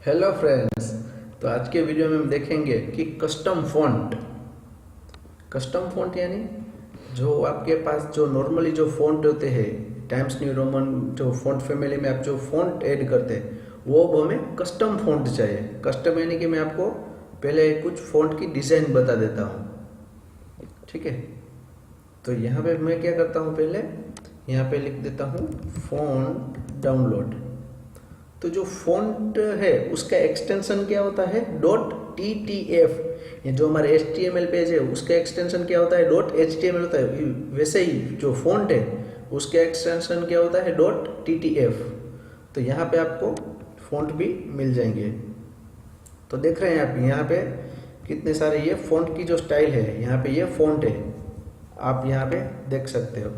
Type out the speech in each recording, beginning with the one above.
Hello friends. तो आज के वीडियो में हम देखेंगे कि कस्टम फ़ॉन्ट यानी जो आपके पास जो नॉर्मली जो फ़ॉन्ट होते हैं टाइम्स न्यू रोमन जो फ़ॉन्ट फैमिली में आप जो फ़ॉन्ट ऐड करते हैं वो अब हमें कस्टम फ़ॉन्ट चाहिए। कस्टम यानी कि मैं आपको पहले कुछ फ़ॉन्ट की डिज़ाइन बता देता हूँ, ठीक है। तो यहाँ पे मैं क्या करता हूँ, पहले यहाँ पे लिख देता हूँ फ़ॉन्ट डाउनलोड। तो जो फ़ॉन्ट है उसका एक्सटेंशन क्या होता है .ttf। ये जो हमारे HTML पेज है उसका एक्सटेंशन क्या होता है .html होता है। वैसे ही जो फ़ॉन्ट है उसका एक्सटेंशन क्या होता है .ttf। तो यहाँ पे आपको फ़ॉन्ट भी मिल जाएंगे। तो देख रहे हैं आप यहाँ पे कितने सारे ये फ़ॉन्ट की जो स्टाइल है, यहाँ पे ये फ़ॉन्ट है, आप यहाँ पे देख सकते हो।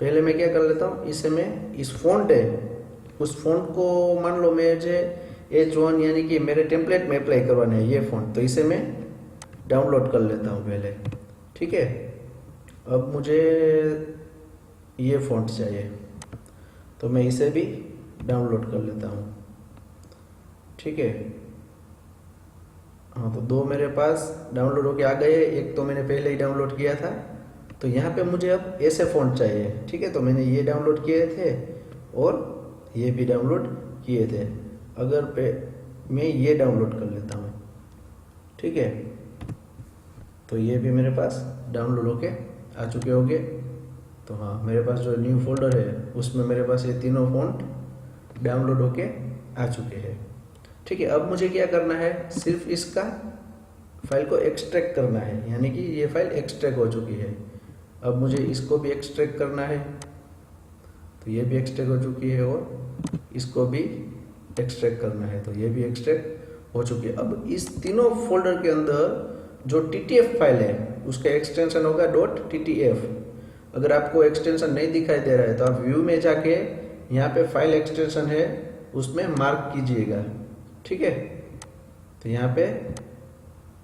पहले मैं क्या कर लेता हूँ, इसे मैं इस फ़ॉन्ट है उस फ़ॉन्ट को मान लो मुझे H1 यानी कि मेरे टेम्पलेट में अप्लाई करवाना है ये फ़ॉन्ट, तो इसे मैं डाउनलोड कर लेता हूँ पहले, ठीक है। अब मुझे ये फ़ॉन्ट चाहिए तो मैं इसे भी डाउनलोड कर लेता हूँ, ठीक है। हाँ, तो दो मेरे पास डाउनलोड होके आ गए। एक तो मैंने पहले ही डाउनलोड किया था। तो यहाँ पे मुझे अब ऐसे फ़ॉन्ट चाहिए, ठीक है। तो मैंने ये डाउनलोड किए थे और ये भी डाउनलोड किए थे। अगर मैं ये डाउनलोड कर लेता हूँ, ठीक है, तो ये भी मेरे पास डाउनलोड होके आ चुके होंगे। तो हाँ, मेरे पास जो न्यू फोल्डर है उसमें मेरे पास ये तीनों फ़ॉन्ट डाउनलोड होके आ चुके हैं, ठीक है। अब मुझे क्या करना है, सिर्फ इसका फाइल को एक्सट्रैक्ट करना है, यानी कि ये फाइल एक्सट्रैक्ट हो चुकी है। अब मुझे इसको भी एक्सट्रैक्ट करना है, तो ये भी एक्सट्रैक्ट हो चुकी है और इसको भी एक्सट्रैक्ट करना है, तो ये भी एक्सट्रैक्ट हो चुकी है। अब इस तीनों फोल्डर के अंदर जो TTF फाइल है उसका एक्सटेंशन होगा .ttf। अगर आपको एक्सटेंशन नहीं दिखाई दे रहा है तो आप व्यू में जाके यहाँ पे फाइल एक्सटेंशन है उसमें मार्क कीजिएगा, ठीक है। तो यहाँ पे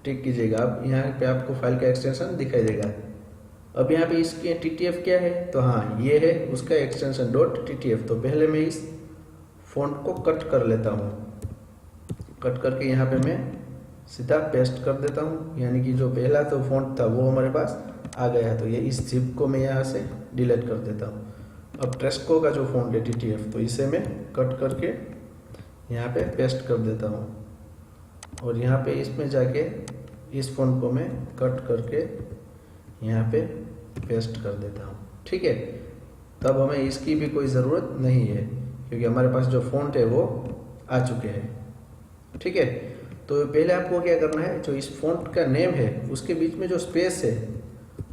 टिक कीजिएगा, अब यहाँ पे आपको फाइल का एक्सटेंशन दिखाई देगा। अब यहाँ पे इसके TTF क्या है, तो हाँ ये है उसका एक्सटेंशन .ttf। तो पहले मैं इस फ़ॉन्ट को कट कर लेता हूँ, कट करके यहाँ पे मैं सीधा पेस्ट कर देता हूँ, यानी कि जो पहला तो फ़ॉन्ट था वो हमारे पास आ गया है। तो ये इस जिप को मैं यहाँ से डिलीट कर देता हूँ। अब ट्रेस्को का जो फ़ॉन्ट है TTF, तो इसे मैं कट करके यहाँ पे पेस्ट कर देता हूँ और यहाँ पे इसमें जाके इस फ़ॉन्ट को मैं कट करके यहाँ पे पेस्ट कर देता हूँ, ठीक है। तब हमें इसकी भी कोई ज़रूरत नहीं है क्योंकि हमारे पास जो फ़ॉन्ट है वो आ चुके हैं, ठीक है। तो पहले आपको क्या करना है, जो इस फ़ॉन्ट का नेम है उसके बीच में जो स्पेस है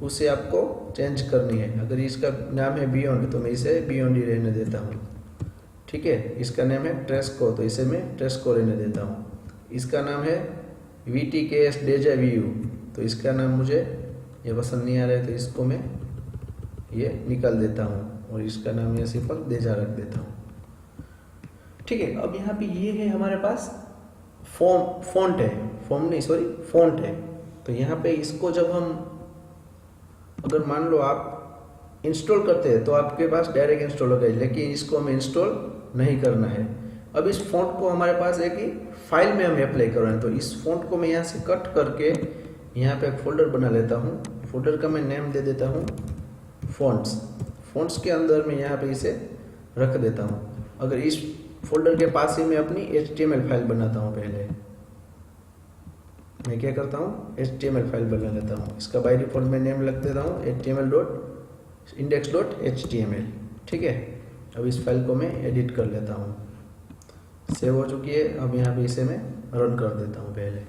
उसे आपको चेंज करनी है। अगर इसका नाम है बियॉन्ड तो मैं इसे बियॉन्ड ही रहने देता हूँ, ठीक है। इसका नाम है ट्रेस्को तो इसे मैं ट्रेस्को रहने देता हूँ। इसका नाम है VTKS डेजा VU तो इसका नाम मुझे ये पसंद नहीं आ रहा है तो इसको मैं ये निकाल देता हूँ और इसका नाम ये सिंपल डेजा रख देता हूँ, ठीक है। अब यहाँ पे ये है हमारे पास फ़ॉन्ट है। तो यहाँ पे इसको जब हम अगर मान लो आप इंस्टॉल करते हैं तो आपके पास डायरेक्ट इंस्टॉल हो गया, लेकिन इसको हमें इंस्टॉल नहीं करना है। अब इस फ़ॉन्ट को हमारे पास एक ही फाइल में हमें अप्लाई करना है। तो इस फ़ॉन्ट को मैं यहाँ से कट करके यहाँ पे एक फ़ोल्डर बना लेता हूँ। फोल्डर का मैं नेम दे देता हूँ फ़ॉन्ट्स के अंदर मैं यहाँ पे इसे रख देता हूँ। अगर इस फोल्डर के पास ही मैं अपनी HTML फाइल बनाता हूँ। पहले मैं क्या करता हूँ, HTML फाइल बना लेता हूँ। इसका बाय डिफ़ॉल्ट मैं नेम रख देता हूँ HTML.index.html, ठीक है। अब इस फाइल को मैं एडिट कर लेता हूँ, सेव हो चुकी है। अब यहाँ पे इसे मैं रन कर देता हूँ पहले,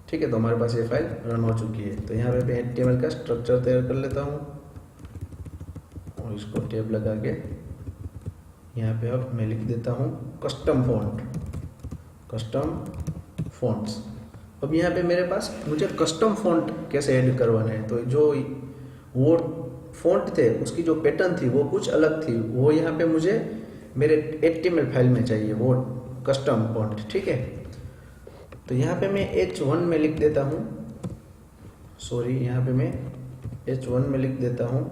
ठीक है। तो हमारे पास ये फाइल रन हो चुकी है। तो यहाँ पे मैं HTML का स्ट्रक्चर तैयार कर लेता हूँ और इसको टैब लगा के यहाँ पे अब मैं लिख देता हूँ कस्टम फ़ॉन्ट्स। अब यहाँ पे मेरे पास मुझे कस्टम फ़ॉन्ट कैसे ऐड करवाना है, तो जो वो फ़ॉन्ट थे उसकी जो पैटर्न थी वो कुछ अलग थी, वो यहाँ पे मुझे मेरे HTML फाइल में चाहिए वो कस्टम फ़ॉन्ट, ठीक है। तो यहाँ पे मैं H1 में लिख देता हूँ, यहाँ पे मैं H1 में लिख देता हूँ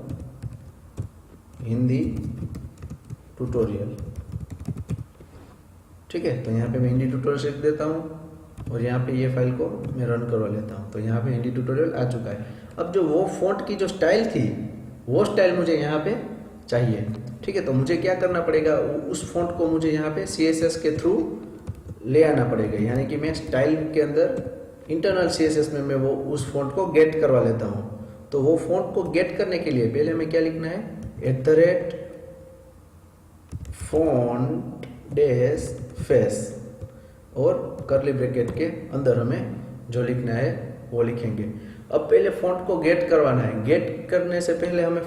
हिंदी ट्यूटोरियल, ठीक है। तो यहाँ पे मैं हिंदी ट्यूटोरियल लिख देता हूँ और यहाँ पे ये फाइल को मैं रन करवा लेता हूँ। तो यहाँ पे हिंदी ट्यूटोरियल आ चुका है। अब जो वो फॉन्ट की जो स्टाइल थी वो स्टाइल मुझे यहाँ पे चाहिए, ठीक है। तो मुझे क्या करना पड़ेगा, उस फॉन्ट को मुझे यहाँ पे CSS के थ्रू ले आना पड़ेगा, यानी कि मैं स्टाइल के अंदर इंटरनल CSS में मैं वो उस फॉन्ट को गेट करवा लेता हूँ। तो वो फॉन्ट को गेट करने के लिए पहले हमें क्या लिखना है, @font dash face और कर्ली ब्रैकेट के अंदर हमें जो लिखना है वो लिखेंगे। अब पहले फॉन्ट को गेट करवाना है। गेट करने से पहले हमें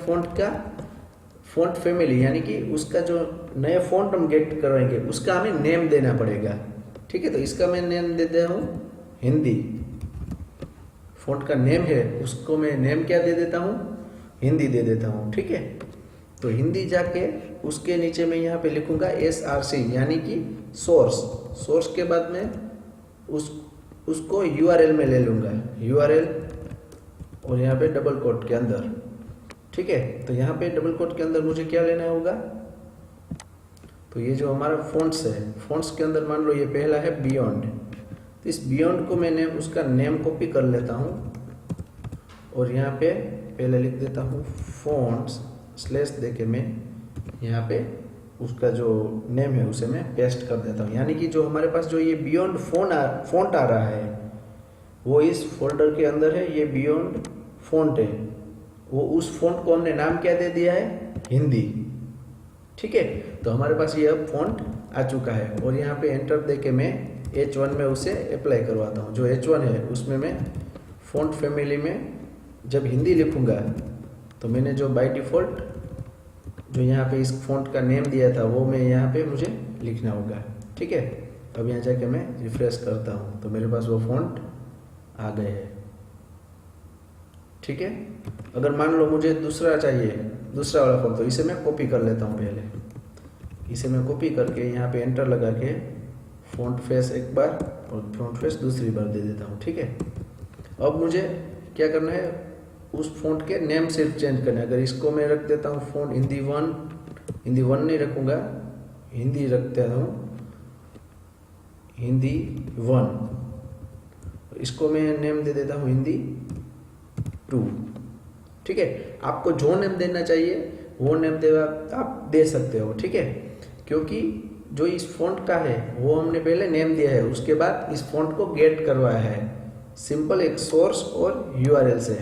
फॉन्ट फैमिली यानी कि उसका जो नया फॉन्ट हम गेट करवाएंगे उसका हमें नेम देना पड़ेगा, ठीक है। तो इसका मैं नेम देता हूँ हिंदी। फॉन्ट का नेम है उसको मैं नेम क्या दे देता हूँ, हिंदी दे देता हूँ, ठीक है। तो हिंदी जाके उसके नीचे मैं यहाँ पे लिखूंगा SRC यानी कि सोर्स के बाद में उसको URL में ले लूँगा, URL और यहाँ पे डबल कोट के अंदर, ठीक है। तो यहाँ पे डबल कोट के अंदर मुझे क्या लेना होगा, तो ये जो हमारा फॉन्ट्स है, फॉन्ट्स के अंदर मान लो ये पहला है बियॉन्ड। तो इस बियॉन्ड को मैंने उसका नेम कॉपी कर लेता हूँ और यहाँ पे पहले लिख देता हूँ फॉन्ट्स स्लैश देके मैं यहाँ पे उसका जो नेम है उसे मैं पेस्ट कर देता हूँ। यानी कि जो हमारे पास जो ये बियॉन्ड फॉन्ट आ रहा है वो इस फोल्डर के अंदर है, ये बियॉन्ड फॉन्ट है, वो उस फॉन्ट को हमने नाम क्या दे दिया है, हिंदी, ठीक है। तो हमारे पास ये अब फॉन्ट आ चुका है और यहाँ पे एंटर दे के मैं H1 में उसे अप्लाई करवाता हूँ। जो H1 है उसमें मैं फॉन्ट फैमिली में जब हिंदी लिखूंगा तो मैंने जो बाय डिफ़ॉल्ट जो यहाँ पे इस फॉन्ट का नेम दिया था वो मैं यहाँ पे मुझे लिखना होगा, ठीक है। अब यहाँ जाके मैं रिफ्रेश करता हूँ तो मेरे पास वो फॉन्ट आ गए हैं, ठीक है। अगर मान लो मुझे दूसरा चाहिए, दूसरा वाला फॉन्ट, तो इसे मैं कॉपी कर लेता हूँ। पहले इसे मैं कॉपी करके यहाँ पे एंटर लगा के फॉन्ट फेस एक बार और फॉन्ट फेस दूसरी बार दे देता हूँ, ठीक है। अब मुझे क्या करना है, उस फॉन्ट के नेम सिर्फ चेंज करना है। अगर इसको मैं रख देता हूँ फॉन्ट हिंदी 1 नहीं रखूँगा, हिंदी रख देता हूँ हिंदी 1, इसको मैं नेम दे देता हूँ हिंदी 2, ठीक है। आपको जो नेम देना चाहिए वो नेम आप दे सकते हो, ठीक है। क्योंकि जो इस फॉन्ट का है वो हमने पहले नेम दिया है, उसके बाद इस फॉन्ट को गेट करवाया है सिंपल एक सोर्स और URL से,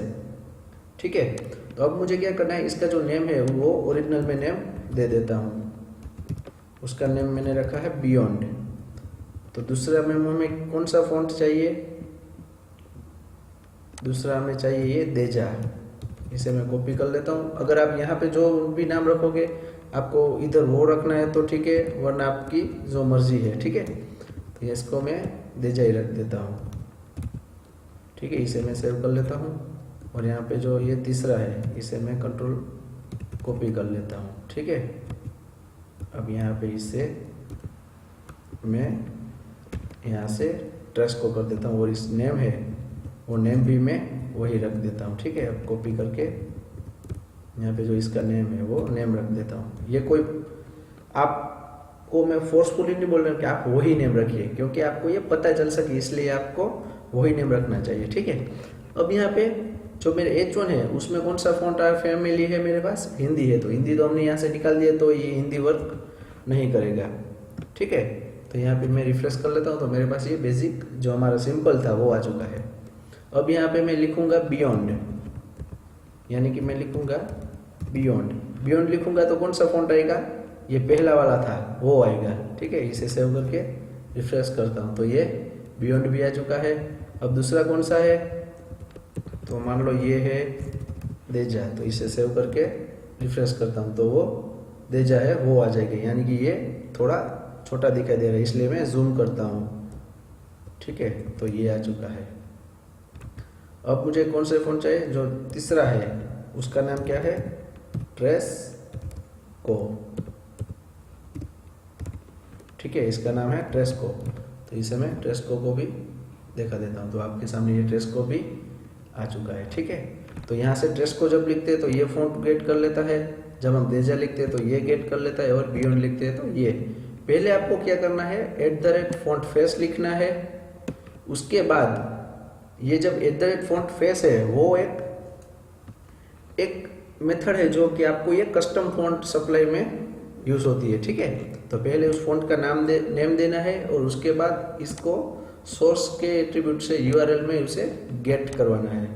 ठीक है। तो अब मुझे क्या करना है, इसका जो नेम है वो ओरिजिनल में नेम दे देता हूँ। उसका नेम मैंने रखा है बियॉन्ड। तो दूसरा में हमें कौन सा फॉन्ट चाहिए, दूसरा हमें चाहिए ये देजा। इसे मैं कॉपी कर लेता हूँ। अगर आप यहाँ पे जो भी नाम रखोगे आपको इधर वो रखना है तो ठीक है, वरना आपकी जो मर्जी है, ठीक है। तो इसको मैं देजा ही रख देता हूँ, ठीक है। इसे मैं सेव कर लेता हूँ और यहाँ पे जो ये तीसरा है इसे मैं कंट्रोल कॉपी कर लेता हूँ, ठीक है। अब यहाँ पे इसे मैं यहाँ से ट्रेस को कर देता हूँ और इस नेम है वो नेम भी मैं वही रख देता हूँ, ठीक है। अब कॉपी करके यहाँ पे जो इसका नेम है वो नेम रख देता हूँ। ये कोई आपको मैं फोर्सफुली नहीं बोल रहा हूँ कि आप वही नेम रखिए, क्योंकि आपको ये पता चल सके इसलिए आपको वही नेम रखना चाहिए, ठीक है। अब यहाँ पे जो मेरे H1 है उसमें कौन सा फॉन्ट फैमिली है मेरे पास, हिंदी है। तो हिंदी तो हमने यहाँ से निकाल दिया तो ये हिंदी वर्क नहीं करेगा, ठीक है। तो यहाँ पे मैं रिफ्रेश कर लेता हूँ तो मेरे पास ये बेसिक जो हमारा सिंपल था वो आ चुका है। अब यहाँ पे मैं लिखूंगा बियॉन्ड, यानी कि मैं लिखूंगा बियॉन्ड लिखूंगा तो कौन सा फॉन्ट आएगा, ये पहला वाला था वो आएगा, ठीक है। इसे सेव करके रिफ्रेश करता हूँ तो ये बियॉन्ड भी आ चुका है। अब दूसरा कौन सा है, तो मान लो ये है देजा, तो इसे सेव करके रिफ्रेश करता हूँ तो वो देजा है वो आ जाएगा, यानी कि ये थोड़ा छोटा दिखाई दे रहा है इसलिए मैं जूम करता हूँ, ठीक है। तो ये आ चुका है। अब मुझे कौन से फॉन्ट चाहिए, जो तीसरा है उसका नाम क्या है, ट्रेसको, ठीक है। इसका नाम है ट्रेसको, तो इसे मैं ट्रेसको को भी दिखा देता हूँ। तो आपके सामने ये ट्रेसको भी आ चुका है, ठीक है। तो यहाँ से ट्रेसको जब लिखते हैं तो ये फॉन्ट गेट कर लेता है, जब हम देजा लिखते हैं तो ये गेट कर लेता है, और बियॉन्ड लिखते हैं तो ये पहले आपको क्या करना है, @font_face लिखना है। उसके बाद ये जब @font_face है वो एक मेथड है जो कि आपको ये कस्टम फॉन्ट सप्लाई में यूज होती है, ठीक है। तो पहले उस फॉन्ट का नेम देना है और उसके बाद इसको सोर्स के एट्रीब्यूट से यूआरएल में उसे गेट करवाना है,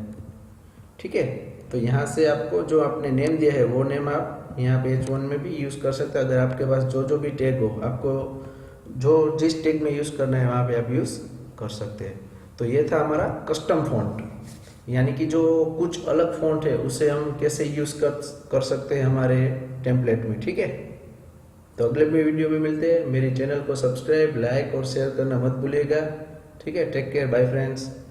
ठीक है। तो यहाँ से आपको जो आपने नेम दिया है वो नेम आप यहाँ पे H1 में भी यूज़ कर सकते हैं। अगर आपके पास जो भी टैग हो, आपको जो जिस टैग में यूज़ करना है वहाँ पे आप यूज़ कर सकते हैं। तो ये था हमारा कस्टम फॉन्ट, यानी कि जो कुछ अलग फॉन्ट है उसे हम कैसे यूज़ कर सकते हैं हमारे टेम्पलेट में, ठीक है। तो अगले वीडियो में मिलते हैं। मेरे चैनल को सब्सक्राइब, लाइक और शेयर करना मत भूलिएगा, ठीक है। Take care, bye friends.